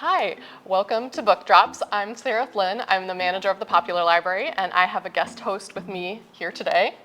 Hi, welcome to Book Drops. I'm Sarah Flynn. I'm the manager of the Popular Library, and I have a guest host with me here today.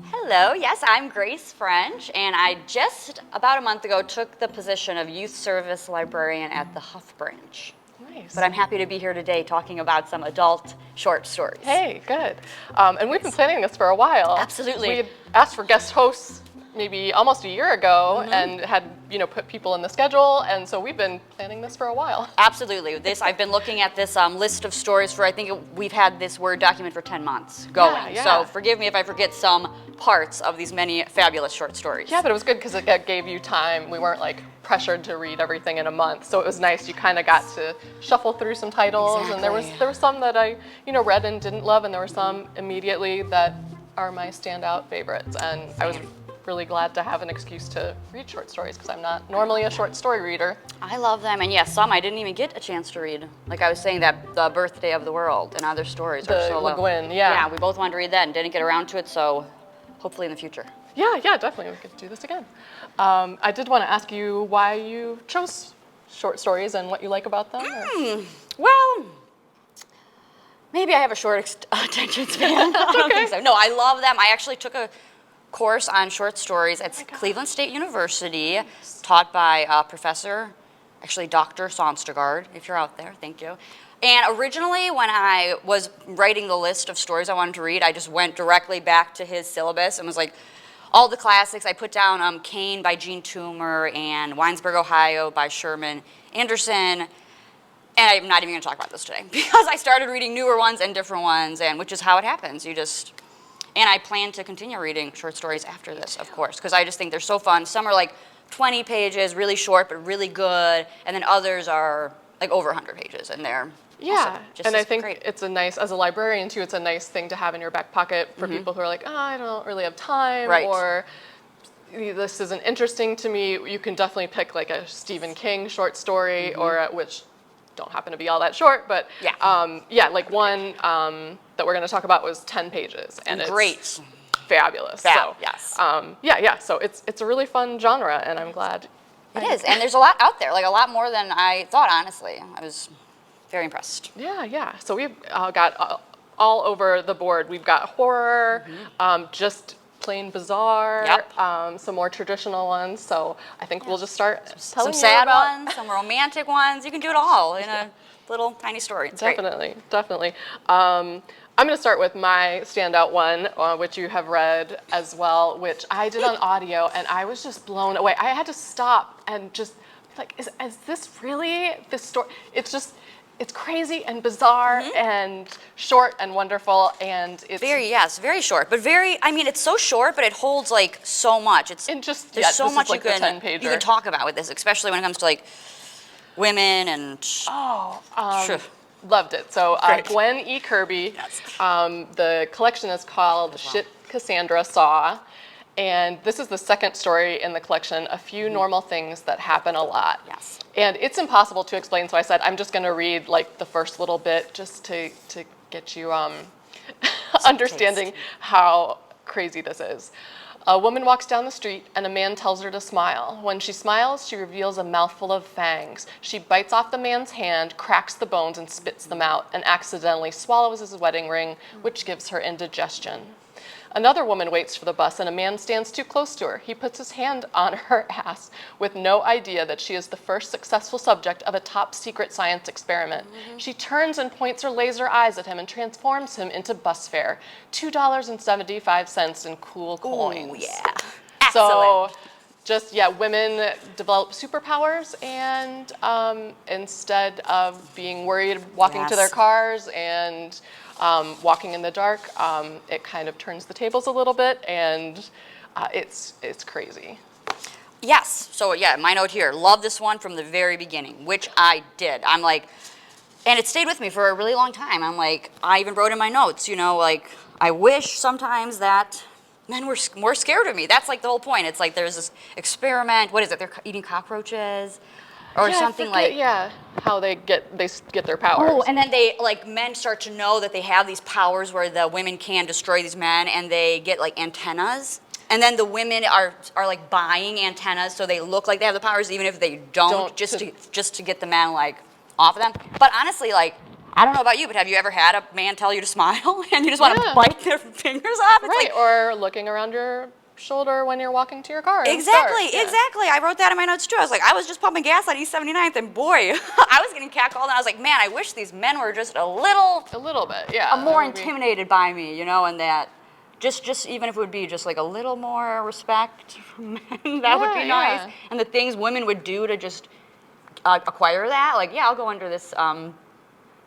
Hello, yes, I'm Grace French, and I just about a month ago took the position of youth service librarian at the Huff Branch. Nice. But I'm happy to be here today talking about some adult short stories. Hey, good. And we've been planning this for a while. Absolutely. We had asked for guest hosts maybe almost a year ago and had, put people in the schedule, and so we've been planning this for a while. Absolutely. I've been looking at this list of stories for, we've had this Word document for 10 months going. Yeah. So forgive me if I forget some parts of these many fabulous short stories. Yeah, but it was good because it gave you time. We weren't pressured to read everything in a month, so it was nice. You kind of got to shuffle through some titles, Exactly. and there were some that I, read and didn't love, and there were some immediately that are my standout favorites. And I was really glad to have an excuse to read short stories because I'm not normally a short story reader. I love them, and yes, some I didn't even get a chance to read. Like I was saying, that The Birthday of the World and other stories are so Le Guin, yeah. Yeah, we both wanted to read that and didn't get around to it, so hopefully in the future. Yeah, definitely. We could do this again. I did want to ask you why you chose short stories and what you like about them. Well, maybe I have a short attention span. I don't think so. No, I love them. I actually took a course on short stories at Cleveland State University, taught by Professor, actually Dr. Sonstegard, if you're out there, thank you. And originally, when I was writing the list of stories I wanted to read, I just went directly back to his syllabus and was like, all the classics. I put down Cain by Jean Toomer and Winesburg, Ohio by Sherman Anderson. And I'm not even going to talk about this today because I started reading newer ones and different ones, and which is how it happens. And I plan to continue reading short stories after this, of course, because I just think they're so fun. Some are 20 pages, really short, but really good. And then others are over 100 pages, and they're also just and I think great. it's as a librarian too, it's a nice thing to have in your back pocket for people who are like, I don't really have time, Right. or this isn't interesting to me. You can definitely pick a Stephen King short story, or which don't happen to be all that short, but one that we're going to talk about was 10 pages, and Great. Fabulous. Yes. So it's a really fun genre, and I'm glad. It is, and there's a lot out there, a lot more than I thought, honestly. I was very impressed. Yeah. So we've got all over the board. We've got horror, just plain bizarre, some more traditional ones. So I think we'll just start telling some you sad about ones, some romantic ones. You can do it all in a little tiny story. It's Definitely. I'm going to start with my standout one, which you have read as well, which I did on audio, and I was just blown away. I had to stop and just is this really this story? It's crazy and bizarre and short and wonderful, and it's very short, but it's so short, but it holds so much. There's so much you can talk about with this, especially when it comes to women and loved it. So Gwen E. Kirby, the collection is called Shit Cassandra Saw, and this is the second story in the collection, A Few Normal Things That Happen a Lot. Yes. And it's impossible to explain, so I said I'm just going to read the first little bit just to get you understanding how crazy this is. A woman walks down the street and a man tells her to smile. When she smiles, she reveals a mouthful of fangs. She bites off the man's hand, cracks the bones and spits them out, and accidentally swallows his wedding ring, which gives her indigestion. Another woman waits for the bus and a man stands too close to her. He puts his hand on her ass with no idea that she is the first successful subject of a top secret science experiment. She turns and points her laser eyes at him and transforms him into bus fare, $2.75 in cool coins. Oh, yeah. Excellent. So women develop superpowers, and instead of being worried walking to their cars and walking in the dark, it kind of turns the tables a little bit, and it's crazy. Yes. So my note here, love this one from the very beginning, which I did. And it stayed with me for a really long time. I even wrote in my notes, I wish sometimes that men were more scared of me. That's the whole point. It's there's this experiment. What is it? They're eating cockroaches. Or something how they get their powers. Oh, and then they men start to know that they have these powers where the women can destroy these men, and they get antennas. And then the women are buying antennas so they look like they have the powers even if they don't just to get the man off of them. But honestly, like, I don't know about you, but have you ever had a man tell you to smile and you just want to bite their fingers off? It's right, like, or looking around your shoulder when you're walking to your car. exactly. I wrote that in my notes too. I was like, I was just pumping gas on East 79th, and boy, I was getting catcalled, and I was like, man, I wish these men were just a little bit, yeah. more intimidated by me, you know, and that just even if it would be just like a little more respect from men, that would be nice. Yeah. And the things women would do to just acquire that, like, yeah, I'll go under this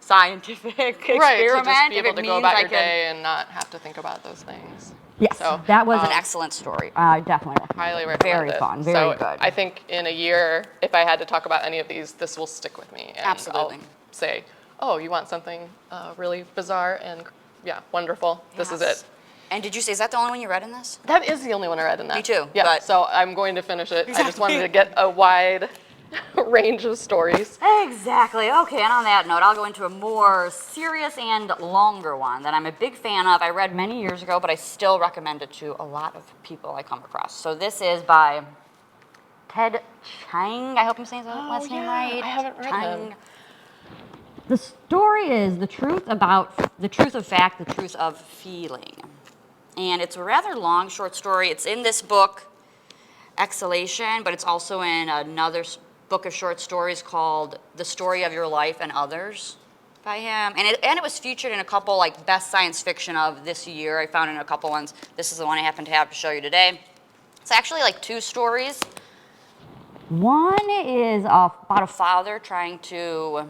scientific experiment. Right, to just be if able it to go means about I your could. day and not have to think about those things. Yes, so, that was an excellent story. Definitely highly recommend Very it. fun, very good. I think in a year, if I had to talk about any of these, this will stick with me. And Absolutely. I'll say, oh, you want something really bizarre and wonderful? This is Yes. it. And did you say, is that the only one you read in this? That is the only one I read in that. Me too, Yeah, but- so I'm going to finish it. I just Exactly. wanted to get a wide range of stories. Exactly. Okay, and on that note, I'll go into a more serious and longer one that I'm a big fan of. I read many years ago, but I still recommend it to a lot of people I come across. So this is by Ted Chiang. I hope I'm saying his last name right. I haven't read him. The story is the truth of fact, the truth of feeling. And it's a rather long short story. It's in this book, Exhalation, but it's also in another book of short stories called The Story of Your Life and Others by him. And it was featured in a couple like best science fiction of this year. I found in a couple ones. This is the one I happen to have to show you today. It's actually like two stories. One is about a father trying to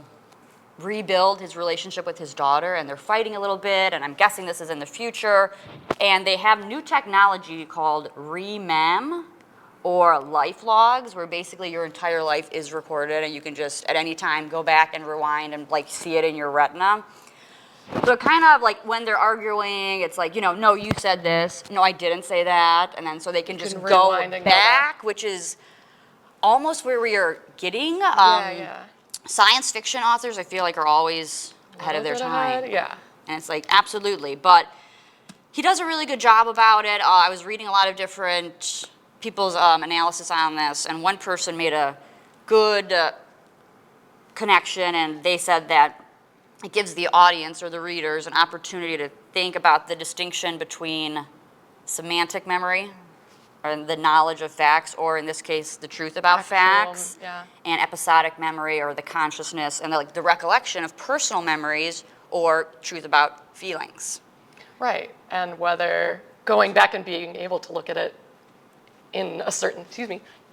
rebuild his relationship with his daughter, and they're fighting a little bit, and I'm guessing this is in the future. And they have new technology called remem, or life logs, where basically your entire life is recorded, and you can just at any time go back and rewind and like see it in your retina. So kind of like when they're arguing, it's like, you know, no, you said this, no, I didn't say that, and then so they can just go rewind and back, which is almost where we are getting. Science fiction authors, I feel like, are always ahead of their time. Yeah. And it's like, absolutely. But he does a really good job about it. I was reading a lot of different people's analysis on this, and one person made a good connection, and they said that it gives the audience or the readers an opportunity to think about the distinction between semantic memory, or the knowledge of facts, or in this case, the truth about facts, and episodic memory, or the consciousness, and the recollection of personal memories, or truth about feelings. Right, and whether going back and being able to look at it in a certain,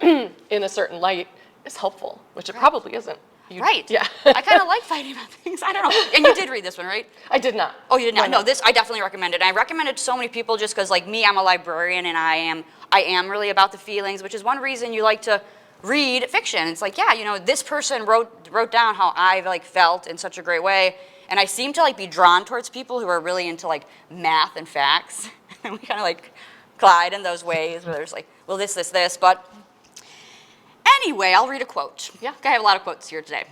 in a certain light is helpful, which it probably isn't. Right. Yeah. I kind of like fighting about things. I don't know. And you did read this one, right? I did not. Oh, you did not? No, this I definitely recommend it. And I recommend it to so many people just because, like me, I'm a librarian, and I am really about the feelings, which is one reason you like to read fiction. It's like, yeah, you know, this person wrote down how I've like felt in such a great way, and I seem to like be drawn towards people who are really into like math and facts, and we kind of like collide in those ways where there's like, well, this, but anyway, I'll read a quote. Yeah. I have a lot of quotes here today.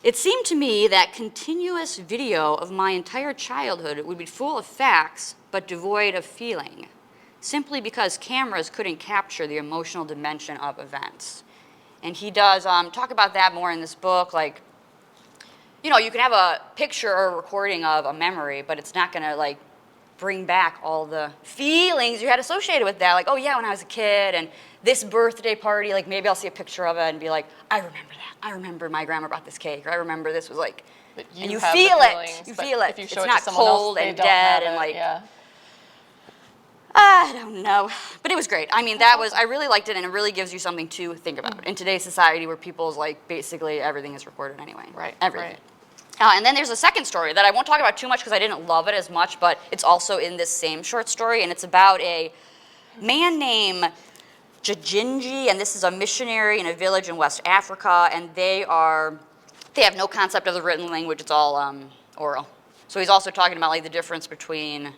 It seemed to me that continuous video of my entire childhood would be full of facts but devoid of feeling, simply because cameras couldn't capture the emotional dimension of events. And he does talk about that more in this book. Like, you know, you can have a picture or a recording of a memory, but it's not going to like bring back all the feelings you had associated with that. Like, oh yeah, when I was a kid, and this birthday party, like maybe I'll see a picture of it and be like, I remember that. I remember my grandma brought this cake, or I remember this was like, and you feel it. You feel it. It's not cold and dead and like, I don't know. But it was great. I mean, I really liked it, and it really gives you something to think about in today's society where people's like, basically everything is recorded anyway. Right. Everything. Right. And then there's a second story that I won't talk about too much because I didn't love it as much, but it's also in this same short story, and it's about a man named Jajinji, and this is a missionary in a village in West Africa, and they have no concept of the written language, it's all oral. So he's also talking about like the difference between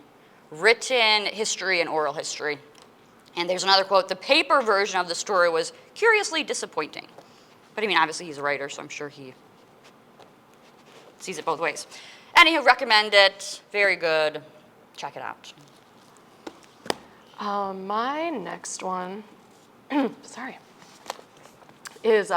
written history and oral history. And there's another quote, the paper version of the story was curiously disappointing. But I mean, obviously he's a writer, so I'm sure he sees it both ways. Anywho, recommend it, very good, check it out. My next one, sorry, is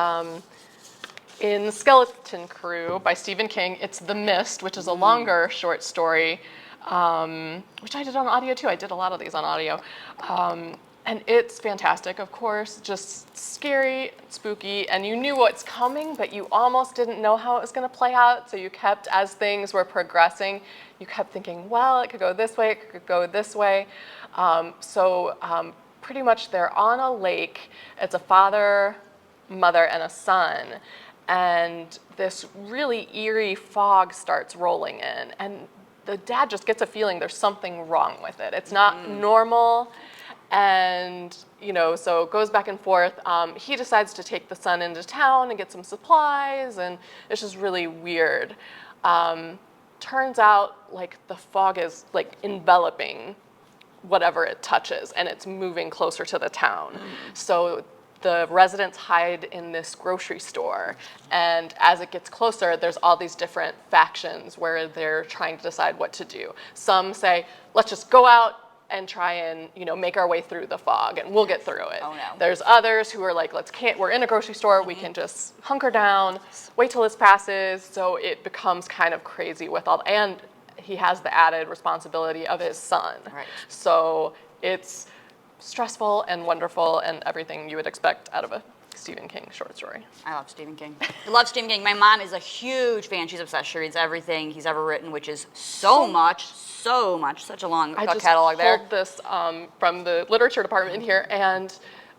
In Skeleton Crew by Stephen King, it's The Mist, which is a longer short story, which I did on audio too. I did a lot of these on audio. And it's fantastic, of course, just scary, spooky, and you knew what's coming, but you almost didn't know how it was going to play out. So you kept, as things were progressing, you kept thinking, well, it could go this way, it could go this way. Pretty much they're on a lake. It's a father, mother, and a son. And this really eerie fog starts rolling in. And the dad just gets a feeling there's something wrong with it. It's not normal. And, so it goes back and forth. He decides to take the son into town and get some supplies, and it's just really weird. Turns out, like, the fog is, like, enveloping whatever it touches, and it's moving closer to the town. So the residents hide in this grocery store, and as it gets closer, there's all these different factions where they're trying to decide what to do. Some say, let's just go out and try and make our way through the fog, and we'll get through it. Oh, no. There's others who are like, we're in a grocery store, we can just hunker down, wait till this passes. So it becomes kind of crazy with all, and he has the added responsibility of his son. Right. So it's stressful and wonderful and everything you would expect out of a Stephen King short story. I love Stephen King. I love Stephen King. My mom is a huge fan. She's obsessed. She reads everything he's ever written, which is so much, such a long catalog there. I just pulled this from the literature department in here, and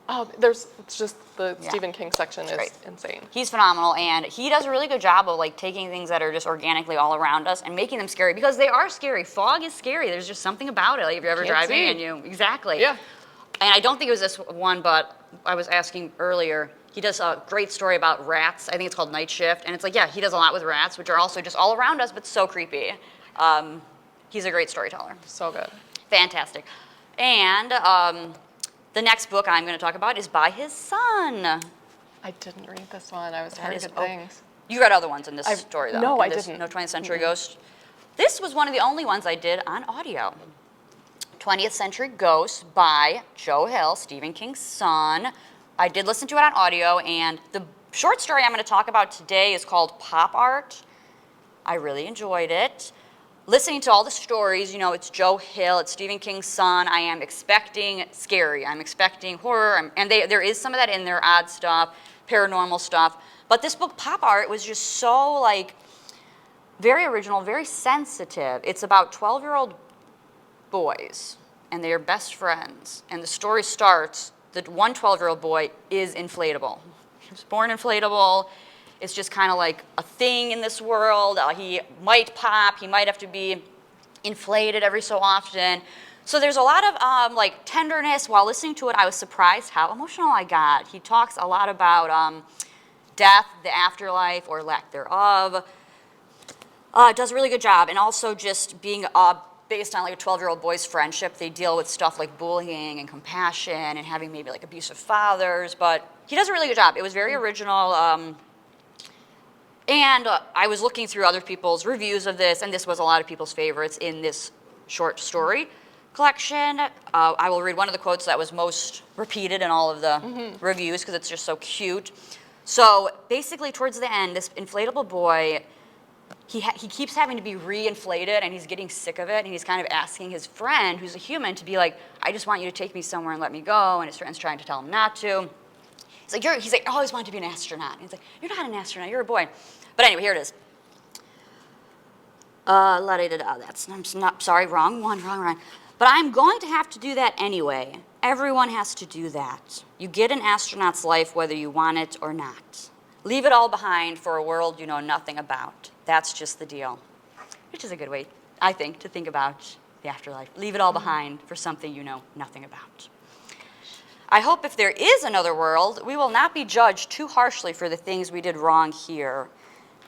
it's just the Stephen King section is insane. He's phenomenal, and he does a really good job of taking things that are just organically all around us and making them scary, because they are scary. Fog is scary. There's just something about it. Like if you're ever driving and you exactly. Yeah. And I don't think it was this one, but I was asking earlier. He does a great story about rats. I think it's called Night Shift, and it's he does a lot with rats, which are also just all around us, but so creepy. He's a great storyteller. So good. Fantastic. And the next book I'm going to talk about is by his son. I didn't read this one. I was hearing good things. You read other ones in this story, though. No, I didn't. No 20th Century Ghost. This was one of the only ones I did on audio. 20th Century Ghost by Joe Hill, Stephen King's son. I did listen to it on audio, and the short story I'm going to talk about today is called Pop Art. I really enjoyed it. Listening to all the stories, it's Joe Hill, it's Stephen King's son. I am expecting scary. I'm expecting horror, and there is some of that in there, odd stuff, paranormal stuff. But this book, Pop Art, was just so very original, very sensitive. It's about 12-year-old boys, and they are best friends. And the story starts that one 12-year-old boy is inflatable. He was born inflatable. It's just kind of like a thing in this world. He might pop. He might have to be inflated every so often. So there's a lot of tenderness. While listening to it, I was surprised how emotional I got. He talks a lot about death, the afterlife, or lack thereof. Does a really good job. And also just being based on a 12-year-old boy's friendship. They deal with stuff like bullying and compassion and having maybe abusive fathers. But he does a really good job. It was very original. And I was looking through other people's reviews of this, and this was a lot of people's favorites in this short story collection. I will read one of the quotes that was most repeated in all of the reviews, because it's just so cute. So basically, towards the end, this inflatable boy, he keeps having to be re-inflated, and he's getting sick of it, and he's kind of asking his friend, who's a human, to be like, I just want you to take me somewhere and let me go, and his friend's trying to tell him not to. He's like, I always wanted to be an astronaut. And he's like, you're not an astronaut, you're a boy. But anyway, here it is. Wrong one. But I'm going to have to do that anyway. Everyone has to do that. You get an astronaut's life whether you want it or not. Leave it all behind for a world you know nothing about. That's just the deal. Which is a good way, I think, to think about the afterlife. Leave it all behind for something you know nothing about. I hope if there is another world, we will not be judged too harshly for the things we did wrong here,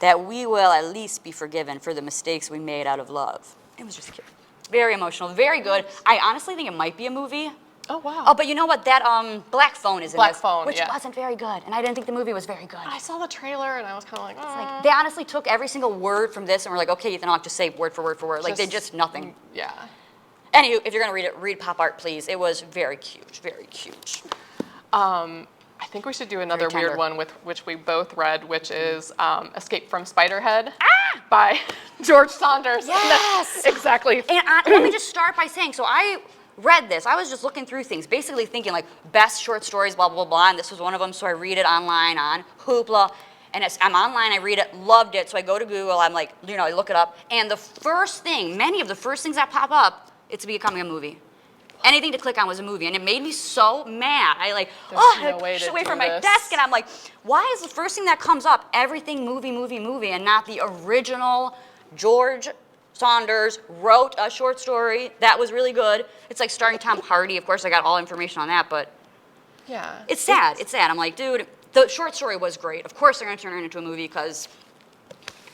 that we will at least be forgiven for the mistakes we made out of love. It was just cute. Very emotional, very good. I honestly think it might be a movie. Oh, wow. Oh, but you know what? That Black Phone is in Black this, Phone, which yeah. wasn't very good, and I didn't think the movie was very good. I saw the trailer, and I was kind of like, It's they honestly took every single word from this and were like, okay, Ethan, I'll have to say word for word for word. They just nothing. Yeah. Anywho, if you're going to read it, read Pop Art, please. It was very cute, very cute. I think we should do another Very weird tender. one with which we both read, which is Escape from Spiderhead by George Saunders. Yes! Exactly. And let me just start by saying, so I read this. I was just looking through things, basically thinking like best short stories, blah, blah, blah, and this was one of them, so I read it online on Hoopla. And I'm online, I read it, loved it, so I go to Google, I'm like, I look it up, and the first thing, many of the first things that pop up, it's becoming a movie. Anything to click on was a movie, and it made me so mad. I no way pushed to away do from my this. desk, and I'm like, why is the first thing that comes up everything movie, movie, movie, and not the original George Saunders wrote a short story that was really good. It's like starring Tom Hardy. Of course, I got all information on that, but Yeah. it's sad. It's sad. I'm like, dude, the short story was great. Of course, they're going to turn it into a movie because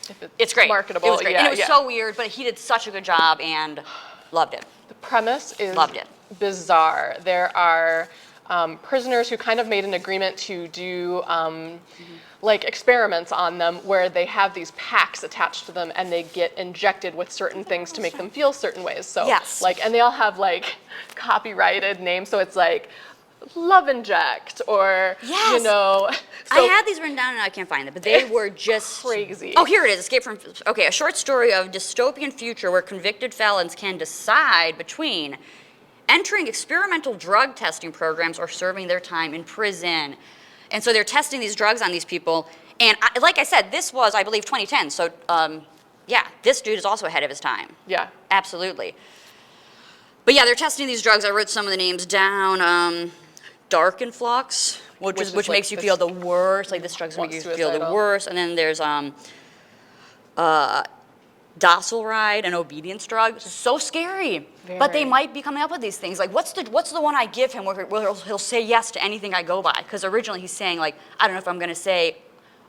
If it's great. marketable. It was great. Yeah, And it was yeah. so weird, but he did such a good job and loved it. The premise is Loved it. bizarre. There are prisoners who kind of made an agreement to do like experiments on them where they have these packs attached to them and they get injected with certain things to make them feel certain ways. So Yes. and they all have like copyrighted names. So it's like Love Inject or Yes. I so had these written down and I can't find them, but they were just crazy. Oh, here it is. A short story of dystopian future where convicted felons can decide between entering experimental drug testing programs or serving their time in prison. And so they're testing these drugs on these people. And like I said, this was, I believe, 2010. So, yeah, this dude is also ahead of his time. Yeah. Absolutely. But yeah, they're testing these drugs. I wrote some of the names down. Dark Influx, which like makes you this- feel the worst. Like this drug's gonna make you feel the suicidal. worst. And then there's Docile Ride, an obedience drug. So scary. But they Very. might be coming up with these things. Like what's the one I give him where he'll say yes to anything I go by? Because originally he's saying like, I don't know if I'm gonna say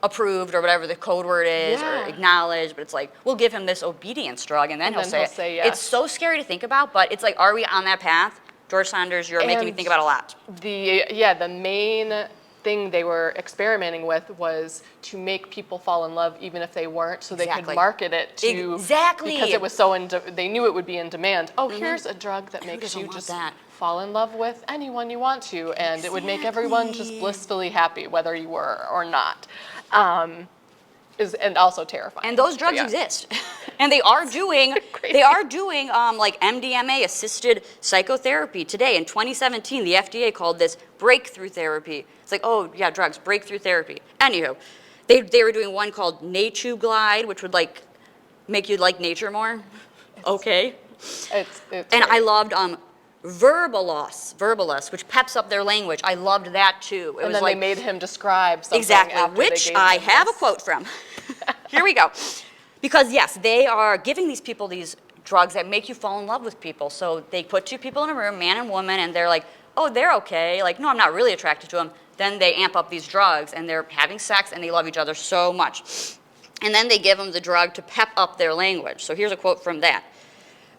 approved or whatever the code word is or Yeah. acknowledged, but it's like, we'll give him this obedience drug and then he'll say it. yes. It's so scary to think about, but it's like, are we on that path? George Saunders, you're making me And think about a lot. The main thing they were experimenting with was to make people fall in love even if they weren't, so they Exactly. could market it to Exactly. because it was so they knew it would be in demand. Oh, here's a drug that makes doesn't you want just that? fall in love with anyone you want to, and it would make everyone just Exactly. blissfully happy whether you were or not. And also terrifying. And those So, drugs yeah. exist. And they are doing like MDMA assisted psychotherapy today. In 2017, the FDA called this breakthrough therapy. It's like, oh yeah, drugs, breakthrough therapy. Anywho, they were doing one called Nature Glide, which would like make you like nature more. Okay. It's And great. I loved Verbalus, which peps up their language. I loved that too. It and was then like they made him describe something exactly, after they which gave I him have a this. quote from. Here we go. Because yes, they are giving these people these drugs that make you fall in love with people. So they put two people in a room, man and woman, and they're like, oh, they're okay. Like, no, I'm not really attracted to them. Then they amp up these drugs, and they're having sex, and they love each other so much. And then they give them the drug to pep up their language. So here's a quote from that.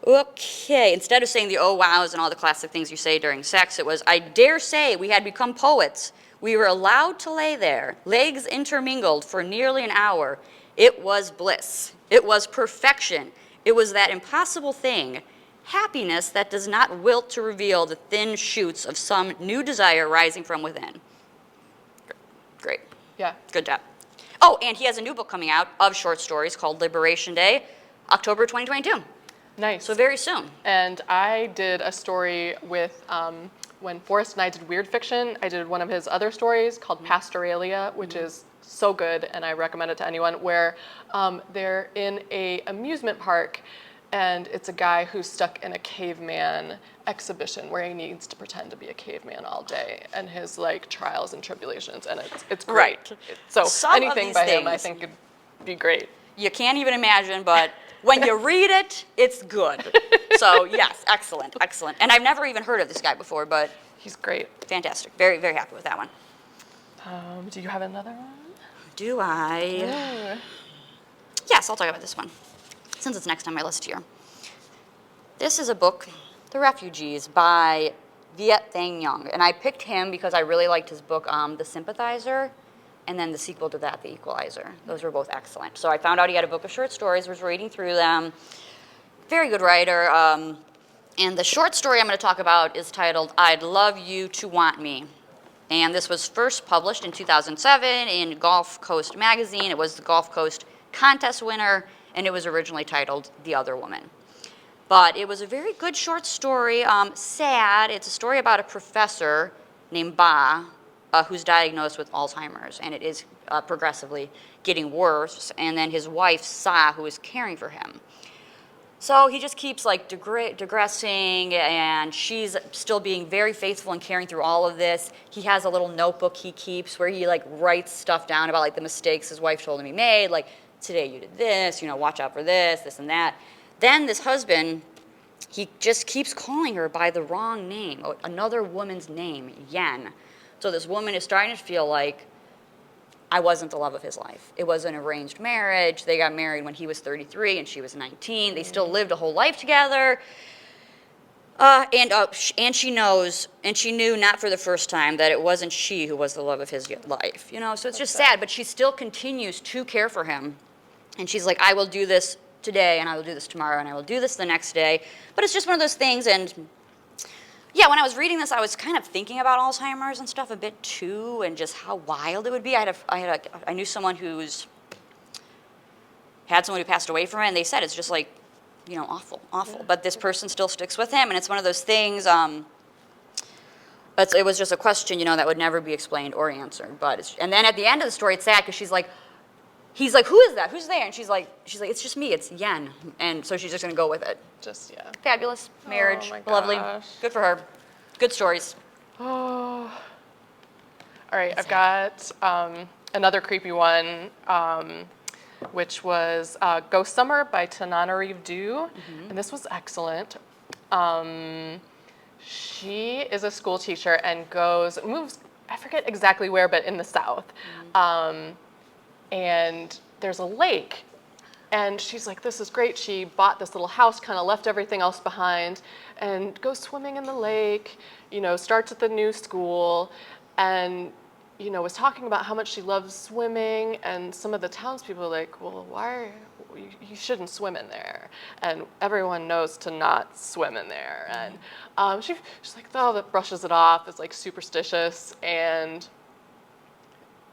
Okay, instead of saying the oh wows and all the classic things you say during sex, it was, I dare say we had become poets. We were allowed to lay there, legs intermingled for nearly an hour. It was bliss. It was perfection. It was that impossible thing, happiness that does not wilt to reveal the thin shoots of some new desire rising from within. Great. Yeah. Good job. Oh, and he has a new book coming out of short stories called Liberation Day, October 2022. Nice. So very soon. And I did a story with, when Forrest and I did weird fiction, I did one of his other stories called Pastoralia, which is so good, and I recommend it to anyone, where they're in a amusement park, and it's a guy who's stuck in a caveman exhibition where he needs to pretend to be a caveman all day, and his like trials and tribulations, and it's great. Right. So Some of anything these by him, I things- think would be great. You can't even imagine, but when you read it, it's good. So yes, excellent, excellent. And I've never even heard of this guy before, but He's great. fantastic. Very, very happy with that one. Do you have another one? Do I? Yes, I'll talk about this one, since it's next on my list here. This is a book, The Refugees, by Viet Thanh Nguyen. And I picked him because I really liked his book, The Sympathizer, and then the sequel to that, The Equalizer. Those were both excellent. So I found out he had a book of short stories, was reading through them. Very good writer. And the short story I'm going to talk about is titled, I'd Love You to Want Me. And this was first published in 2007 in Gulf Coast magazine. It was the Gulf Coast contest winner, and it was originally titled The Other Woman. But it was a very good short story, sad. It's a story about a professor named Ba, who's diagnosed with Alzheimer's, and it is progressively getting worse, and then his wife, Sa, who is caring for him. So he just keeps like digressing, and she's still being very faithful and caring through all of this. He has a little notebook he keeps where he like writes stuff down about like the mistakes his wife told him he made, like today you did this, you know, watch out for this and that. Then this husband, he just keeps calling her by the wrong name, another woman's name, Yen. So this woman is starting to feel like, I wasn't the love of his life. It was an arranged marriage. They got married when he was 33 and she was 19. They still lived a whole life together. And she knows, and she knew not for the first time that it wasn't she who was the love of his life. You know, so it's just sad, but she still continues to care for him. And she's like, I will do this today, and I will do this tomorrow, and I will do this the next day. But it's just one of those things, and yeah, when I was reading this, I was kind of thinking about Alzheimer's and stuff a bit too, and just how wild it would be. I knew someone had someone who passed away from it, and they said it's just like, you know, awful. Yeah. But this person still sticks with him, and it's one of those things. It was just a question, you know, that would never be explained or answered. And then at the end of the story, it's sad because he's like, who is that? Who's there? And she's like, it's just me. It's Yen. And so she's just gonna go with it. Just, yeah. Fabulous marriage, oh lovely, good for her, good stories. Oh. All right, I've got another creepy one, which was Ghost Summer by Tananarive Due, and this was excellent. She is a school teacher and moves, I forget exactly where, but in the South. And there's a lake, and she's like, this is great. She bought this little house, kind of left everything else behind, and goes swimming in the lake, you know, starts at the new school, and, you know, was talking about how much she loves swimming, and some of the townspeople are like, well, you shouldn't swim in there, and everyone knows to not swim in there, and she's like, oh, that brushes it off, is like superstitious, and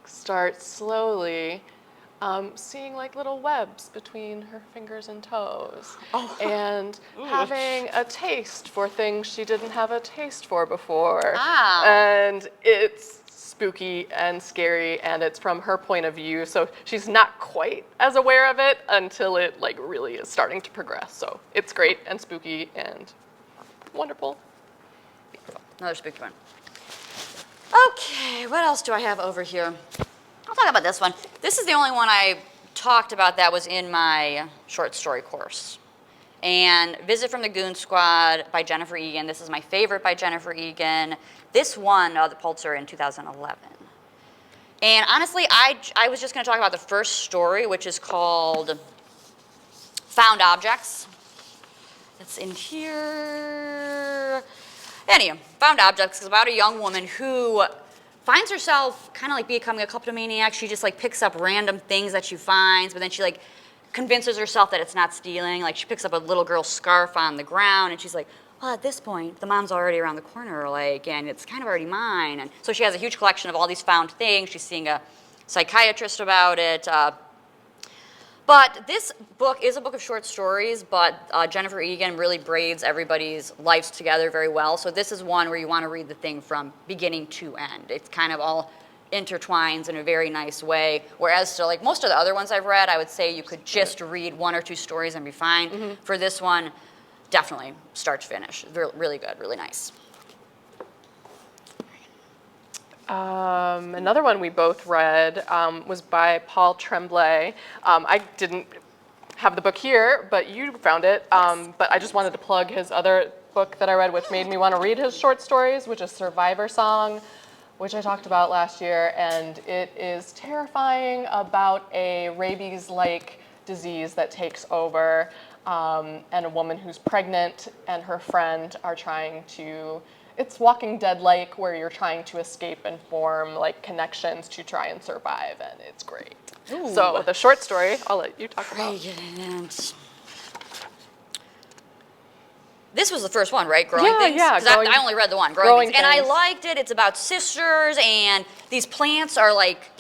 starts slowly seeing like little webs between her fingers and toes, and having a taste for things she didn't have a taste for before. And it's spooky and scary, and it's from her point of view, so she's not quite as aware of it until it like really is starting to progress. So it's great and spooky and wonderful. Another spooky one. Okay, what else do I have over here? I'll talk about this one. This is the only one I talked about that was in my short story course. And Visit from the Goon Squad by Jennifer Egan. This is my favorite by Jennifer Egan. This won the Pulitzer in 2011. And honestly, I was just going to talk about the first story, which is called Found Objects. That's in here. Anyway, Found Objects is about a young woman who finds herself kind of like becoming a kleptomaniac. She just like picks up random things that she finds, but then she like convinces herself that it's not stealing. Like she picks up a little girl's scarf on the ground, and she's like, well, at this point, the mom's already around the corner, like, and it's kind of already mine. And so she has a huge collection of all these found things. She's seeing a psychiatrist about it. But this book is a book of short stories, but Jennifer Egan really braids everybody's lives together very well. So this is one where you want to read the thing from beginning to end. It's kind of all intertwines in a very nice way. Whereas to like most of the other ones I've read, I would say you could just read one or two stories and be fine. For this one, definitely start to finish. Really good, really nice. Another one we both read was by Paul Tremblay. I didn't have the book here, but you found it. But I just wanted to plug his other book that I read, which made me want to read his short stories, which is Survivor Song, which I talked about last year. And it is terrifying about a rabies-like disease that takes over, and a woman who's pregnant and her friend are trying to, it's Walking Dead-like, where you're trying to escape and form like connections to try and survive, and it's great. Ooh. So the short story, I'll let you talk about. This was the first one, right? Growing Yeah, Things? yeah, 'Cause I only read the one, Growing Things. And I Things. liked it. It's about sisters, and these plants are like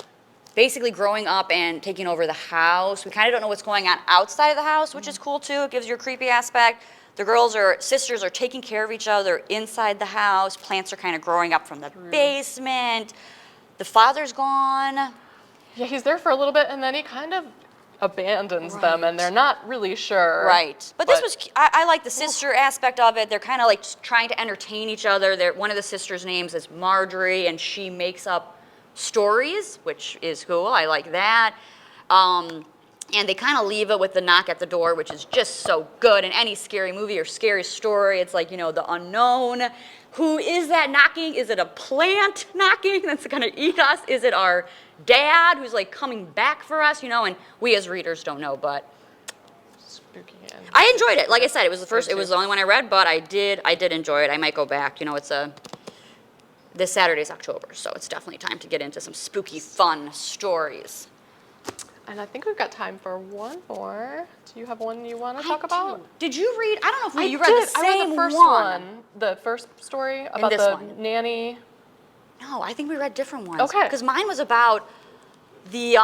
basically growing up and taking over the house. We kind of don't know what's going on outside of the house, which is cool too. It gives you a creepy aspect. The sisters are taking care of each other inside the house. Plants are kind of growing up from the basement. The father's gone. Yeah, he's there for a little bit, and then he kind of abandons them, and they're not really sure. Right. But this was, I like the sister aspect of it. They're kind of like trying to entertain each other. One of the sisters' names is Marjorie, and she makes up stories, which is cool. I like that. And they kind of leave it with the knock at the door, which is just so good. In any scary movie or scary story, it's like, the unknown. Who is that knocking? Is it a plant knocking that's going to eat us? Is it our dad who's like coming back for us? And we as readers don't know, but Spooky. I enjoyed it. Like I said, it was the only one I read, but I did enjoy it. I might go back. This Saturday's October, so it's definitely time to get into some spooky, fun stories. And I think we've got time for one more. Do you have one you want to talk about? Did you read? I don't know if you read read the same I read the first one. The first story about this the one. nanny. No, I think we read different ones. Okay. Because mine was about the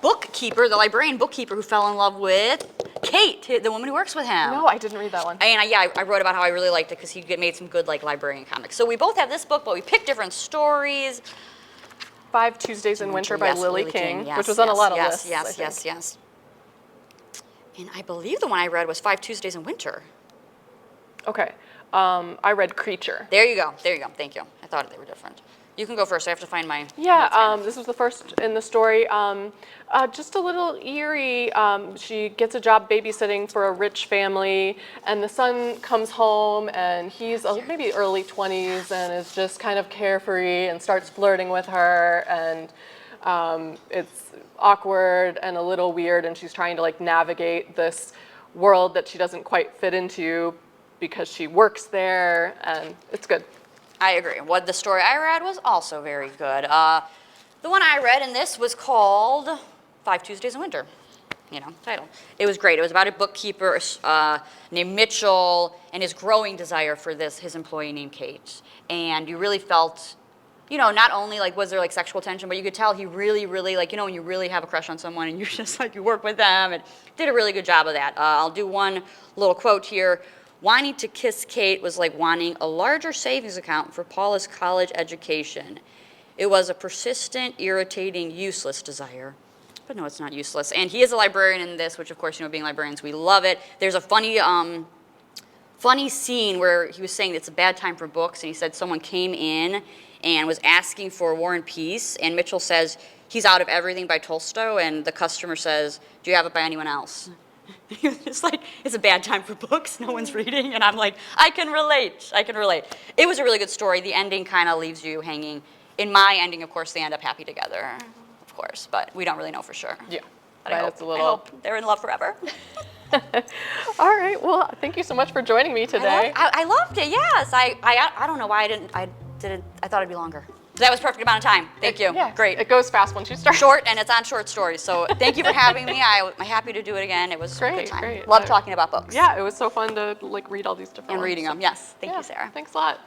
bookkeeper, the librarian bookkeeper who fell in love with Kate, the woman who works with him. No, I didn't read that one. And I wrote about how I really liked it because he made some good librarian comics. So we both have this book, but we picked different stories. 5 Tuesdays in Winter by Yes, Lily King, yes, which was on a lot of yes, lists. Yes. And I believe the one I read was 5 Tuesdays in Winter. Okay. I read Creature. There you go. Thank you. I thought they were different. You can go first. I have to find my. Yeah, this was the first in the story. Just a little eerie. She gets a job babysitting for a rich family, and the son comes home, and he's maybe early 20s, and is just kind of carefree and starts flirting with her, and it's awkward and a little weird, and she's trying to navigate this world that she doesn't quite fit into because she works there, and it's good. I agree. The story I read was also very good. The one I read in this was called 5 Tuesdays in Winter, title. It was great. It was about a bookkeeper named Mitchell and his growing desire for his employee named Kate. And you really felt, not only was there sexual tension, but you could tell he really, really, when you really have a crush on someone and you're just you work with them, and did a really good job of that. I'll do one little quote here. Wanting to kiss Kate was like wanting a larger savings account for Paula's college education. It was a persistent, irritating, useless desire. But no, it's not useless. And he is a librarian in this, which of course, being librarians, we love it. There's a funny scene where he was saying it's a bad time for books, and he said someone came in and was asking for War and Peace, and Mitchell says he's out of everything by Tolstoy, and the customer says, do you have it by anyone else? It's it's a bad time for books, no one's reading, and I'm I can relate. It was a really good story. The ending kind of leaves you hanging. In my ending, of course, they end up happy together, of course, but we don't really know for sure. Yeah, but I hope they're in love forever. All right, well, thank you so much for joining me today. I loved it, yes. I don't know why I thought it'd be longer. That was perfect amount of time. Thank you. Yeah, Great. It goes fast once you start. Short, and it's on short stories. So thank you for having me. I'm happy to do it again. It was a good time. Great. Love talking about books. Yeah, it was so fun to read all these different And ones. reading them. Yes. Thank Yeah, you, Sarah. Thanks a lot.